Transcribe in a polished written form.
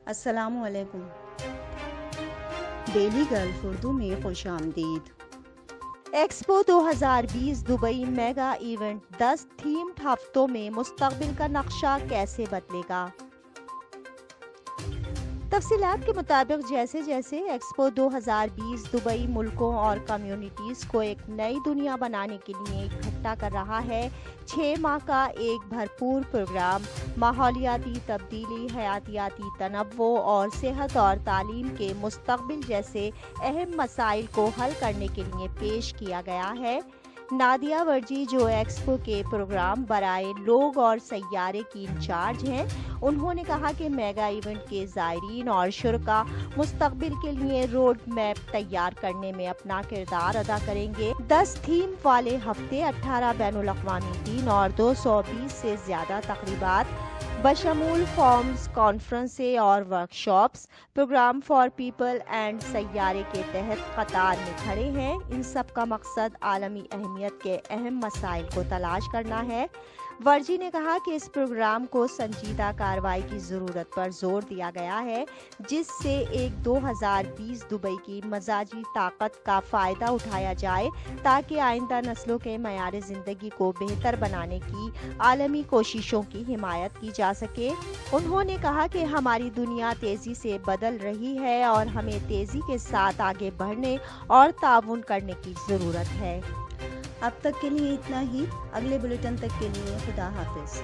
السلام علیکم۔ Daily golf Urdu میں خوش آمدید۔ ایکسپو 2020 دبئی میگا ایونٹ 10 تھیمڈ ہفتوں میں مستقبل کا نقشہ کیسے بدلے گا؟ تفصیلات کے مطابق جیسے جیسے ایکسپو 2020 دبئی ملکوں اور کمیونٹیز کو ایک نئی دنیا بنانے کے لیے اکٹھا کر رہا ہے، 6 ماہ کا ایک بھرپور پروگرام ماحولیاتی تبدیلی، حیاتیاتی تنوع اور صحت اور تعلیم کے مستقبل جیسے اہم مسائل کو حل کرنے کے لیے پیش کیا گیا ہے۔ نادیہ ورجی، جو ایکسپو کے پروگرام برائے لوگ اور سیارے کی انچارج ہیں، انہوں نے کہا کہ میگا ایونٹ کے زائرین اور شرکاء مستقبل کے لیے روڈ میپ تیار کرنے میں اپنا کردار ادا کریں گے۔ 10 تھیم والے ہفتے، 18 بین الاقوامی دن اور 220 سے زیادہ تقریبات بشمول فورمز، کانفرنسیں اور workshops, program for people and سیارے کے تحت قطار میں کھڑے ہیں۔ ان سب کا مقصد عالمی اہمیت کے اہم مسائل کو تلاش کرنا ہے۔ ورجی نے کہا کہ اس پروگرام کو سنجیدہ کارروائی کی ضرورت پر زور دیا گیا ہے، جس سے ایک 2020 دبئی کی مزاجی طاقت کا فائدہ اٹھایا جائے تاکہ آئندہ نسلوں کے معیار زندگی کو بہتر بنانے کی عالمی کوششوں کی حمایت کی جا سکے۔ انہوں نے کہا کہ ہماری دنیا تیزی سے بدل رہی ہے اور ہمیں تیزی کے ساتھ آگے بڑھنے اور تعاون کرنے کی ضرورت ہے۔ اب تک کے لیے اتنا ہی۔ اگلے بلیٹن تک کے لیے خدا حافظ۔